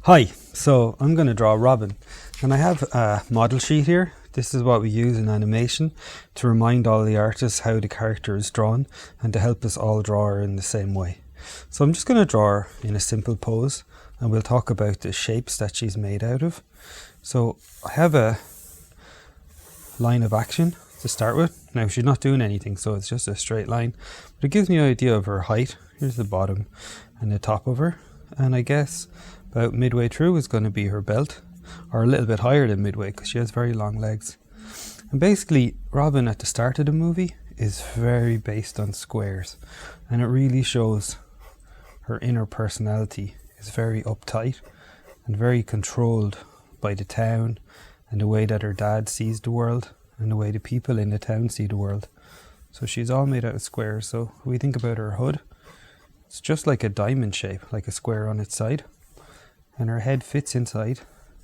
Hi, so I'm going to draw Robyn, and I have a model sheet here. This is what we use in animation to remind all the artists how the character is drawn and to help us all draw her in the same way. So I'm just going to draw her in a simple pose, and we'll talk about the shapes that she's made out of. So I have a line of action to start with. Now she's not doing anything, so it's just a straight line, but it gives me an idea of her height. Here's the bottom and the top of her, and I guess about midway through is going to be her belt, or a little bit higher than midway because she has very long legs. And basically Robyn at the start of the movie is very based on squares, and it really shows her inner personality is very uptight and very controlled by the town and the way that her dad sees the world and the way the people in the town see the world. So she's all made out of squares. So when we think about her hood, it's just like a diamond shape, like a square on its side, and her head fits inside.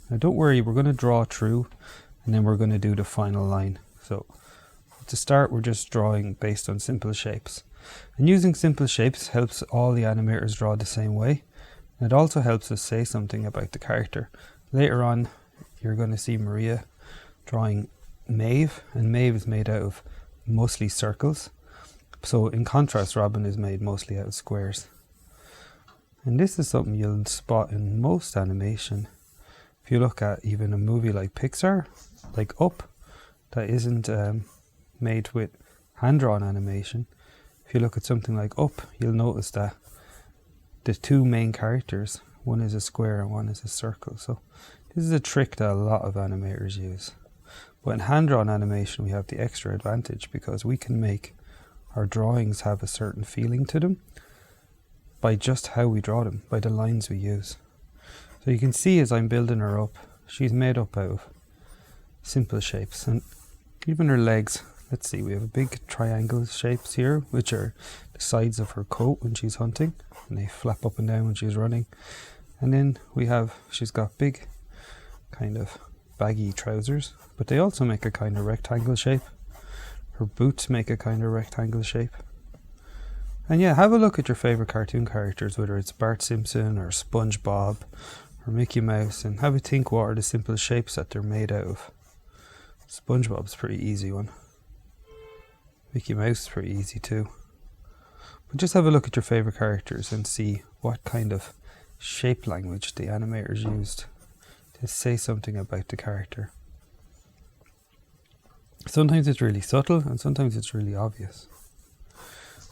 Now don't worry, we're going to draw through and then we're going to do the final line. So to start, we're just drawing based on simple shapes, and using simple shapes helps all the animators draw the same way, and it also helps us say something about the character. Later on you're going to see Maria drawing Maeve, and Maeve is made out of mostly circles. So in contrast, Robyn is made mostly out of squares. And this is something you'll spot in most animation. If you look at even a movie like Pixar, like Up, that isn't made with hand-drawn animation. If you look at something like Up, you'll notice that the two main characters, one is a square and one is a circle. So this is a trick that a lot of animators use. But in hand-drawn animation we have the extra advantage because we can make our drawings have a certain feeling to them by just how we draw them, by the lines we use. So you can see as I'm building her up, she's made up out of simple shapes, and even her legs, let's see, we have a big triangle shapes here, which are the sides of her coat when she's hunting, and they flap up and down when she's running. And then she's got big kind of baggy trousers, but they also make a kind of rectangle shape. Her boots make a kind of rectangle shape. And yeah, have a look at your favourite cartoon characters, whether it's Bart Simpson or SpongeBob or Mickey Mouse, and have a think what are the simple shapes that they're made out of. SpongeBob's a pretty easy one. Mickey Mouse is pretty easy too. But just have a look at your favourite characters and see what kind of shape language the animators used to say something about the character. Sometimes it's really subtle and sometimes it's really obvious.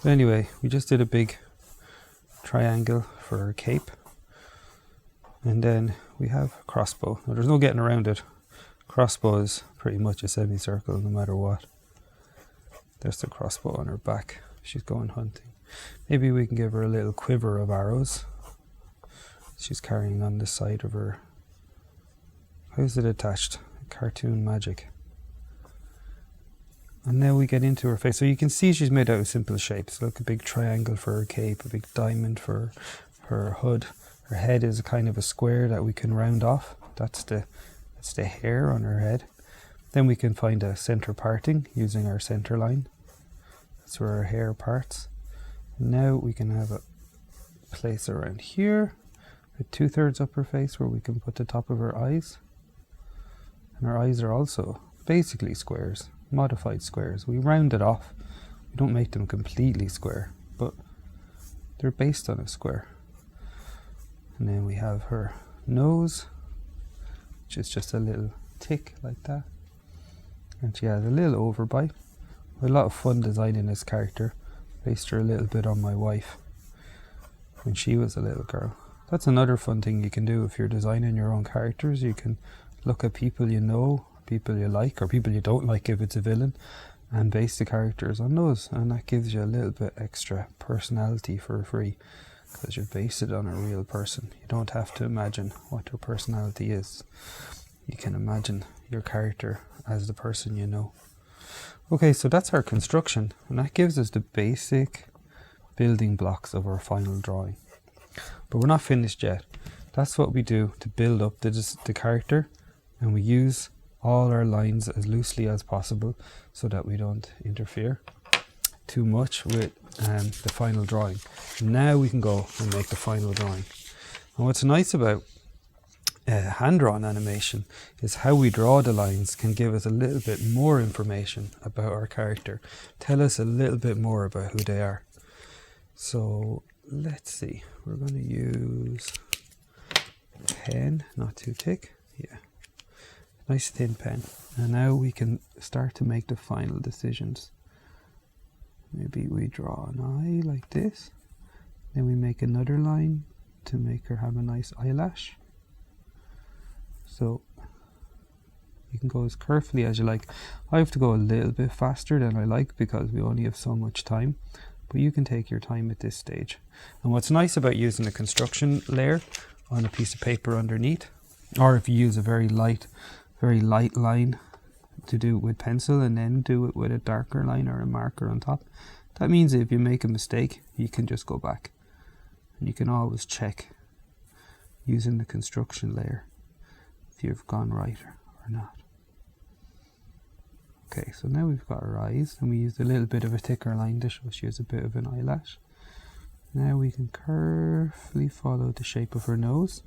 But anyway, we just did a big triangle for her cape, and then we have a crossbow. Now there's no getting around it. Crossbow is pretty much a semicircle no matter what. There's the crossbow on her back. She's going hunting. Maybe we can give her a little quiver of arrows she's carrying on the side of her. How's it attached? Cartoon magic. And now we get into her face. So you can see she's made out of simple shapes. Look, a big triangle for her cape, a big diamond for her hood. Her head is a kind of a square that we can round off. That's the hair on her head. Then we can find a center parting using our center line. That's where her hair parts. And now we can have a place around here with 2/3 up her face where we can put the top of her eyes. And her eyes are also basically squares. Modified squares. We round it off. We don't make them completely square, but they're based on a square. And then we have her nose, which is just a little tick like that. And she has a little overbite. A lot of fun designing this character. Based her a little bit on my wife when she was a little girl. That's another fun thing you can do if you're designing your own characters. You can look at people you know, people you like, or people you don't like if it's a villain, and base the characters on those, and that gives you a little bit extra personality for free because you base it on a real person. You don't have to imagine what their personality is. You can imagine your character as the person you know. Okay, so that's our construction, and that gives us the basic building blocks of our final drawing. But we're not finished yet. That's what we do to build up the character, and we use all our lines as loosely as possible so that we don't interfere too much with the final drawing. Now we can go and make the final drawing. And what's nice about hand-drawn animation is how we draw the lines can give us a little bit more information about our character, tell us a little bit more about who they are. So let's see, we're going to use a pen, not too thick, yeah, nice thin pen, and now we can start to make the final decisions. Maybe we draw an eye like this, then we make another line to make her have a nice eyelash. So you can go as carefully as you like. I have to go a little bit faster than I like because we only have so much time, but you can take your time at this stage. And what's nice about using a construction layer on a piece of paper underneath, or if you use a very light line to do it with pencil and then do it with a darker line or a marker on top, that means if you make a mistake you can just go back and you can always check using the construction layer if you've gone right or not. Okay, so now we've got our eyes and we used a little bit of a thicker line to show she has a bit of an eyelash. Now we can carefully follow the shape of her nose,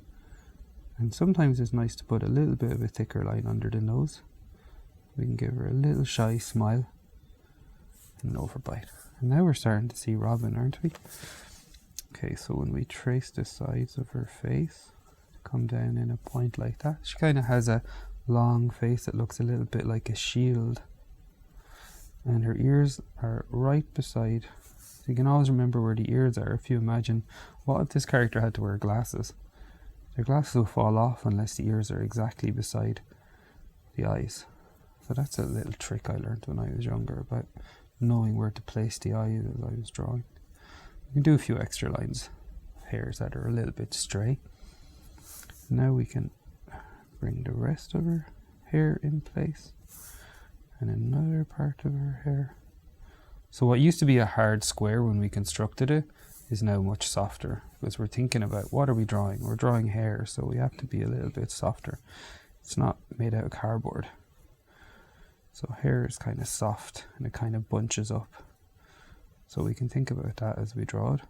and sometimes it's nice to put a little bit of a thicker line under the nose. We can give her a little shy smile and an overbite. And now we're starting to see Robyn, aren't we? Okay, so when we trace the sides of her face, come down in a point like that, she kind of has a long face that looks a little bit like a shield, and her ears are right beside, so you can always remember where the ears are. If you imagine, what if this character had to wear glasses? Their glasses will fall off unless the ears are exactly beside the eyes. So that's a little trick I learned when I was younger about knowing where to place the eyes as I was drawing. You can do a few extra lines of hairs that are a little bit stray. Now we can bring the rest of her hair in place and another part of her hair. So what used to be a hard square when we constructed it is now much softer because we're thinking about what are we drawing? We're drawing hair, so we have to be a little bit softer. It's not made out of cardboard. So hair is kind of soft and it kind of bunches up. So we can think about that as we draw it.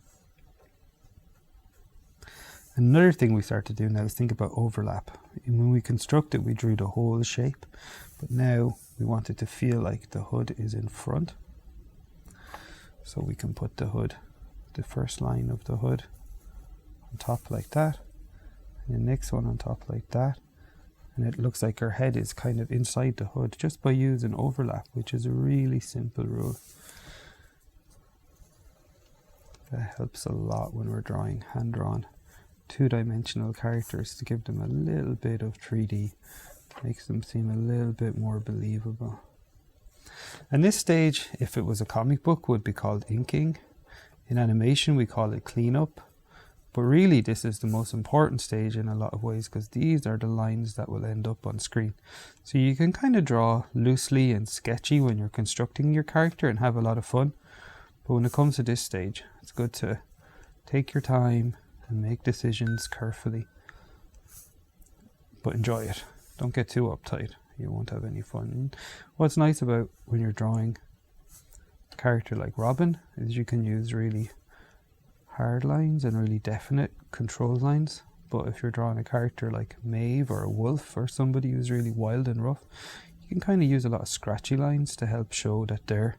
Another thing we start to do now is think about overlap. And when we construct it, we drew the whole shape, but now we want it to feel like the hood is in front. So we can put the hood, the first line of the hood on top like that, and the next one on top like that. And it looks like her head is kind of inside the hood just by using overlap, which is a really simple rule. That helps a lot when we're drawing hand-drawn two-dimensional characters to give them a little bit of 3D, makes them seem a little bit more believable. And this stage, if it was a comic book, would be called inking. In animation we call it cleanup. But really this is the most important stage in a lot of ways because these are the lines that will end up on screen. So you can kind of draw loosely and sketchy when you're constructing your character and have a lot of fun. But when it comes to this stage, it's good to take your time and make decisions carefully. But enjoy it. Don't get too uptight. You won't have any fun. And what's nice about when you're drawing a character like Robyn is you can use really hard lines and really definite control lines. But if you're drawing a character like Maeve or a wolf or somebody who's really wild and rough, you can kind of use a lot of scratchy lines to help show that they're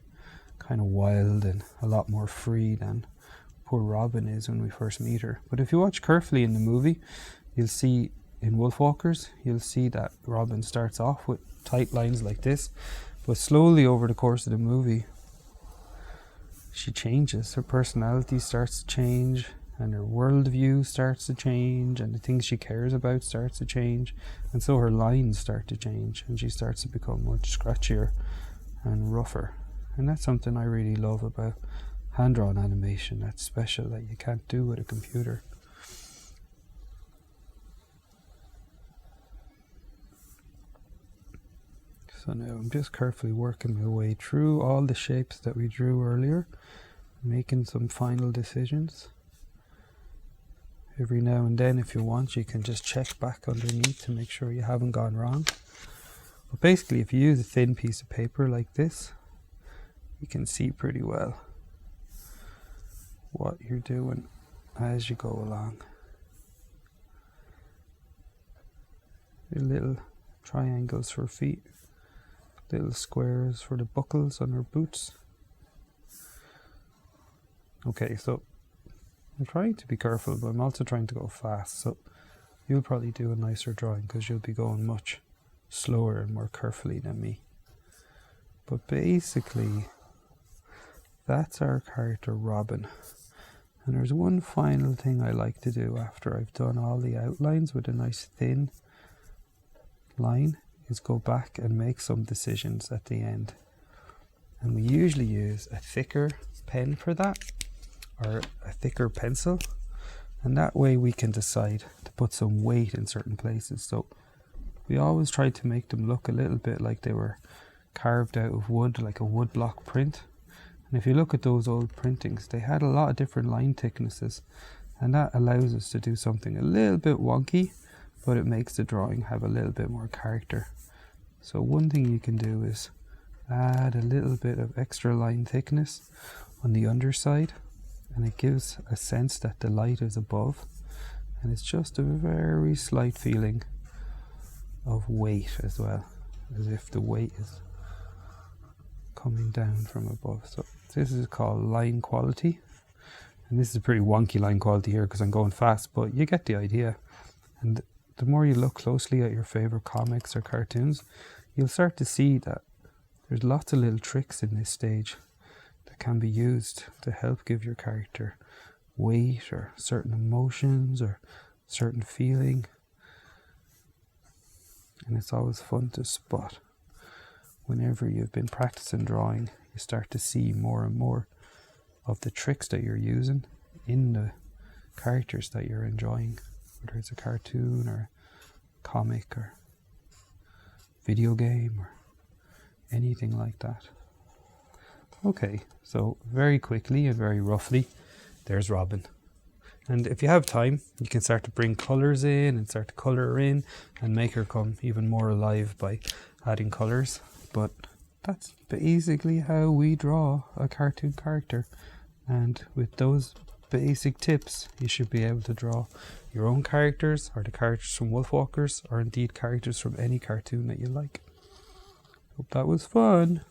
kind of wild and a lot more free than poor Robyn is when we first meet her. But if you watch carefully in the movie, you'll see in Wolfwalkers, you'll see that Robyn starts off with tight lines like this, but slowly over the course of the movie she changes. Her personality starts to change and her worldview starts to change and the things she cares about starts to change, and so her lines start to change and she starts to become much scratchier and rougher. And that's something I really love about hand-drawn animation. That's special, that you can't do with a computer. So now I'm just carefully working my way through all the shapes that we drew earlier, making some final decisions. Every now and then, if you want, you can just check back underneath to make sure you haven't gone wrong. But basically, if you use a thin piece of paper like this, you can see pretty well what you're doing as you go along. little triangles for feet, little squares for the buckles on her boots. Okay, so I'm trying to be careful, but I'm also trying to go fast, so you'll probably do a nicer drawing because you'll be going much slower and more carefully than me. But basically, that's our character Robyn. And there's one final thing I like to do after I've done all the outlines with a nice thin line, is go back and make some decisions at the end. And we usually use a thicker pen for that, or a thicker pencil, and that way we can decide to put some weight in certain places. So we always try to make them look a little bit like they were carved out of wood, like a wood block print. And if you look at those old printings, they had a lot of different line thicknesses, and that allows us to do something a little bit wonky, but it makes the drawing have a little bit more character. So one thing you can do is add a little bit of extra line thickness on the underside, and it gives a sense that the light is above, and it's just a very slight feeling of weight as well, as if the weight is coming down from above. So this is called line quality, and this is a pretty wonky line quality here because I'm going fast, but you get the idea. And the more you look closely at your favorite comics or cartoons, you'll start to see that there's lots of little tricks in this stage that can be used to help give your character weight or certain emotions or certain feeling. And it's always fun to spot. Whenever you've been practicing drawing, you start to see more and more of the tricks that you're using in the characters that you're enjoying, whether it's a cartoon or a comic or video game or anything like that. Okay, so very quickly and very roughly, there's Robyn. And if you have time, you can start to bring colours in and start to colour her in and make her come even more alive by adding colours. But that's basically how we draw a cartoon character. And with those basic tips, you should be able to draw your own characters, or the characters from Wolfwalkers, or indeed characters from any cartoon that you like. Hope that was fun.